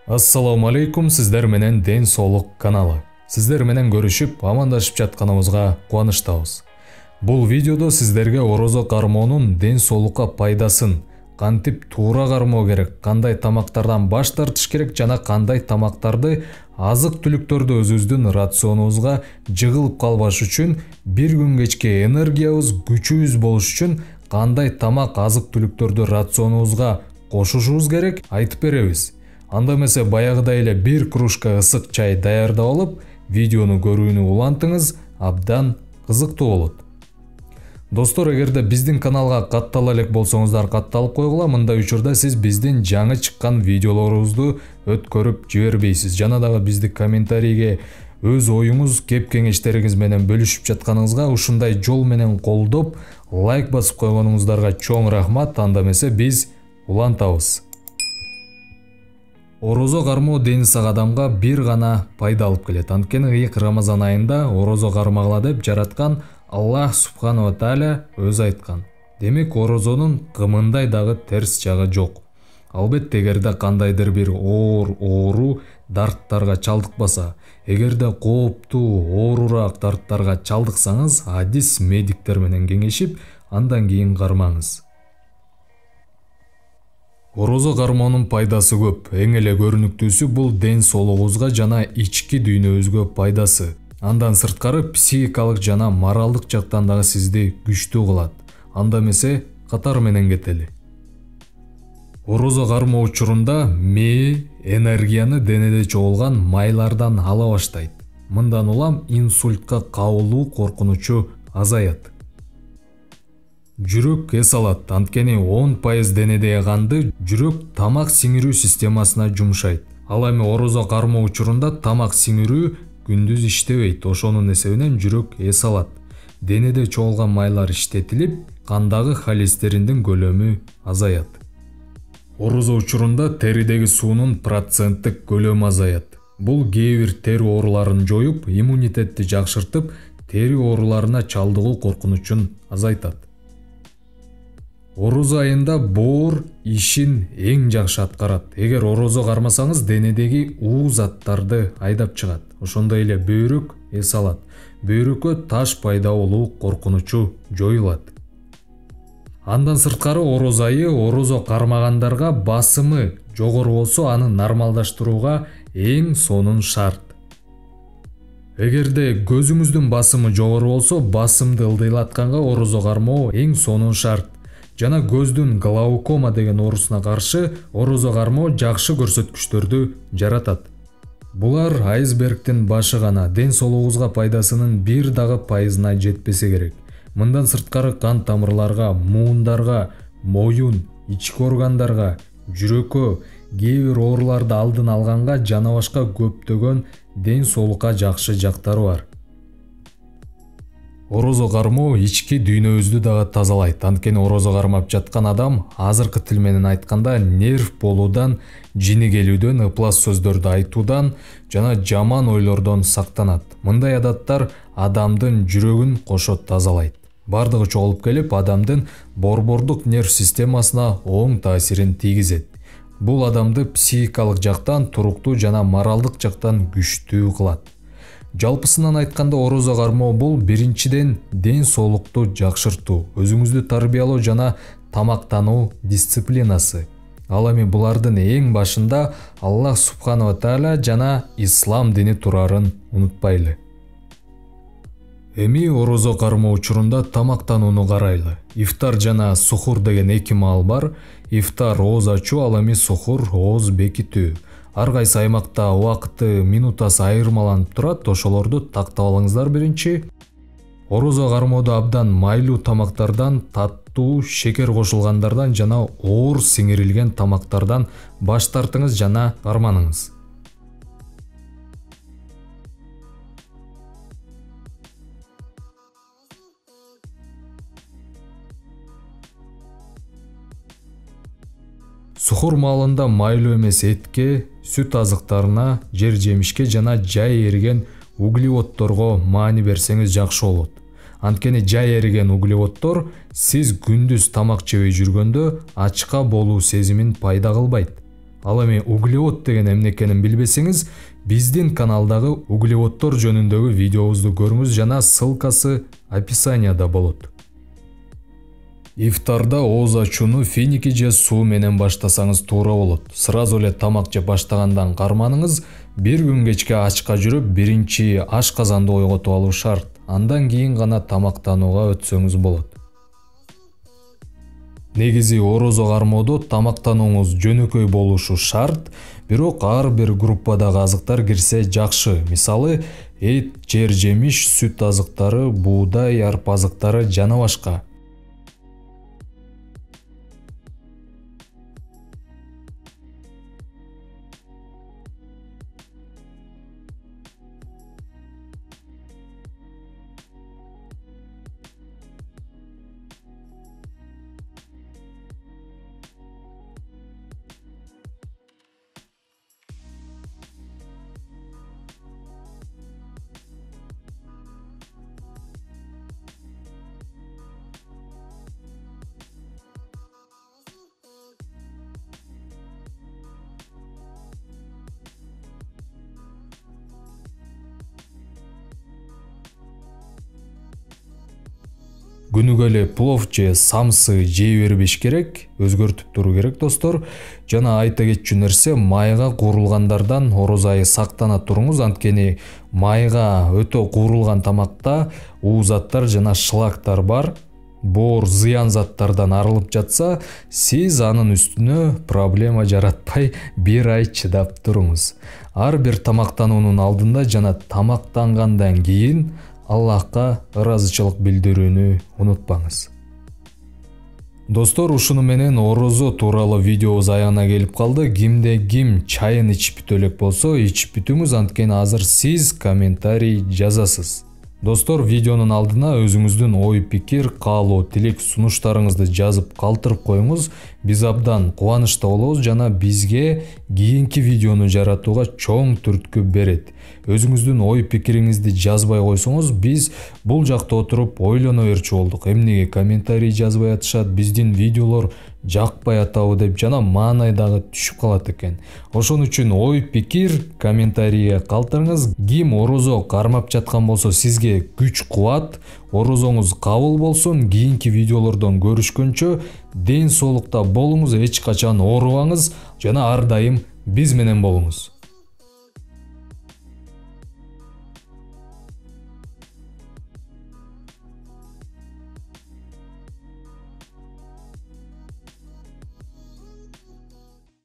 Ассаламу алейкум, сиздер менен Ден Соолук каналы. Сиздер менен көрүшүп, амандашып жатканыбызга кубанычтабыз. Бул видеодо сиздерге орозо кармоонун ден соолукка пайдасын, кантип туура кармоо керек, кандай тамактардан баш тартыш керек жана кандай тамактарды азык-түлүктөрдү өзүбүздүн рационубузга жыгылып калбаш үчүн, бир күн кечке энергиябыз, күчүбүз болуш үчүн кандай тамак азык-түлүктөрдү рационубузга кошушубуз керек айтып беребиз. Анда эмесе баягыдай эле бир кружка ысык чай даярдап алып, видеону көрүүнү улантыңыз, абдан кызыктуу болот. Достор, эгерде биздин каналга каттала элек болсоңуздар, катталып койгула. Мындай учурда сиз биздин жаңы чыккан видеолорубузду өткөрүп жибербейсиз. Жана дагы бизди комментарийге өз оюңуз, кеп-кеңештериңиз менен бөлүшүп жатканыңызга, ушундай жол менен колдоп, лайк басып койгонуңуздарга чоң рахмат. Анда эмесе биз улантабыз. Орозо кармоо дени сак адамга бир гана пайда алып келет. Анткени ыйык Рамазан айында орозо кармагыла деп жараткан Аллах Субханала Тааля өзү айткан. Демек, орозонун кымындай дагы терс жагы жок. Албетте, эгерде кандайдыр бир оору дарттарга чалдыкпаса, эгерде кооптуу оорураак дарттарга чалдыксаңыз, адис медиктер менен кеңешип, андан кийин кармаңыз. Орозо кармоонун пайдасы көп. Эң эле көрүнүктүүсү бул ден соолугубузга жана ички дүйнөбүзгө пайдасы. Андан сырткары психикалык жана моралдык жактан дагы сизди күчтүү кылат. Анда эмесе катар менен кетели. Орозо кармоо учурунда мээ энергияны денеде чогулган майлардан ала баштайт. Мындан улам инсультка кабылуу коркунучу азаят. Жүрөк эс алат, анткени 10% денедеги канды жүрөк тамак сиңирүү системасына жумшайт. Ал эми орозо кармоо учурунда тамак сиңирүү күндүз иштебейт, ошонун эсебинен жүрөк эс алат. Денеде чогулган майлар иштетилип, кандагы холестериндин көлөмү азаят. Орозо учурунда теридеги суунун проценттик көлөмү азаят. Бул кээ бир тери ооруларын жоюп, иммунитетти жакшыртып, тери ооруларына чалдыгуу коркунучун азайтат. Орозо айында боор ишин эң жакшы аткарат. Эгер орозо кармасаңыз, денедеги уу заттарды айдап чыгат. Ошондой эле бөйрөк эс алат. Бөйрөккө таш пайда болуу коркунучу жоюлат. Андан сырткары орозо айы орозо кармагандарга басымы жогору болсо, аны нормалдаштырууга эң сонун шарт. Эгерде көзүңүздүн басымы жогору болсо, басымды ылдыйлатканга орозо кармоо эң сонун шарт. Жана көздүн глаукома деген оорусуна каршы орозо кармоо жакшы көрсөткүчтөрдү жаратат. Булар айсбергдин башы гана, ден соолугубузга пайдасынын бир дагы пайызына жетпесе керек. Мындан сырткары кан тамырларга, муундарга, моюн, ички органдарга, жүрөккө, кээ бир ооруларды алдын алганга жана башка көптөгөн ден соолукка жакшы жактары бар. Орозо кармоо ички дүйнөбүздү дагы тазалайт. Анткени орозо кармап жаткан адам азыркы тил менен айтканда нерв болуудан, жини келүүдөн, ыплас сөздөрдү айтуудан жана жаман ойлордон сактанат. Мындай адаттар адамдын жүрөгүн кошо тазалайт. Бардыгы чогулуп келип, адамдын борбордук нерв системасына оң таасирин тийгизет. Бул адамды психикалык жактан туруктуу жана моралдык жактан күчтүү кылат. Жалпысынан айтканда, орозо кармоо бул биринчиден ден соолукту жакшыртуу, өзүңүздү тарбиялоо жана тамактануу дисциплинасы. Ал эми булардын эң башында Аллах Субханала Тааля жана ислам дини турарын унутпайлы. Эми орозо кармоо учурунда тамактанууну карайлы. Ифтар жана сухур деген эки маал бар. Ифтар ооз ачуу, ал эми сухур ооз бекитүү. Ар кайсы аймакта убакыты, минутасы айырмаланып турат, ошолорду тактап алыңыздар. Биринчи, орозо кармоодо абдан майлуу тамактардан, таттуу, шекер кошулгандардан жана оор сиңирилген тамактардан баш тартыңыз жана карманыңыз. Сухур маалында майлуу эмес этке, сүт азыктарына, жер жемишке жана жай эриген углеводдорго маани берсеңиз жакшы болот. Анткени жай эриген углеводдор сиз күндүз тамак жебей жүргөндө ачка болуу сезимин пайда кылбайт. Ал эми углевод деген эмне экенин билбесеңиз, биздин каналдагы углеводдор жөнүндөгү видеобузду көрүңүз, жана ссылкасы описанияда болот. Ифтарда ооз ачууну финики же суу менен баштасаңыз туура болот. Сразу эле тамак жеп баштагандан карманыңыз, бир күн кечке ачка жүрүп, биринчи аш казанды ойготуп алуу шарт. Андан кийин гана тамактанууга өтсөңүз болот. Негизи орозо кармоодо тамактанууңуз жөнөкөй болушу шарт, бирок ар бир группадагы азыктар кирсе жакшы. Мисалы, эт, жер жемиш, сүт азыктары, буудай, арпа азыктары жана башка. Күнүгө эле плов же самсы жей бербеш керек, өзгөртүп туруу керек достор. Жана айта кетчү нерсе, майга куурулгандардан орозо айы сактана туруңуз, анткени майга өтө куурулган тамакта уу заттар жана шлактар бар. Боор зыян заттардан арылып жатса, сиз анын үстүнө проблема жаратпай бир ай чыдап туруңуз. Ар бир тамактануунун алдында жана тамактангандан кийин Аллахка ыраазычылык билдирүүнү унутпаңыз. Достор, ушуну менен орозо тууралуу видеобуз аягына келип калды. Кимде ким чайын ичип бүтө элек болсо, ичип бүтүңүз, анткени азыр сиз комментарий жазасыз. Достор, видеонун алдына өзүңүздүн ой, пикир, каалоо, тилек, сунуштарыңызды жазып калтырып коюңуз. Биз абдан кубанычта болобуз жана бизге кийинки видеону жаратууга чоң түрткү берет. Өзүңүздүн ой, пикириңизди жазбай койсоңуз, биз бул жакта отуруп ойлоно берчү болдук. Эмнеге комментарий жазбай атышат, биздин видеолор жакпай атабы деп жана маанай дагы түшүп калат экен. Ошон үчүн ой, пикир комментарийге калтырыңыз. Ким орозо кармап жаткан болсо, сизге күч кубат, орозоңуз кабыл болсун. Кийинки видеолордон көрүшкөнчө ден соолукта болуңуз, эч качан оорубаңыз жана ар дайым биз менен болуңуз.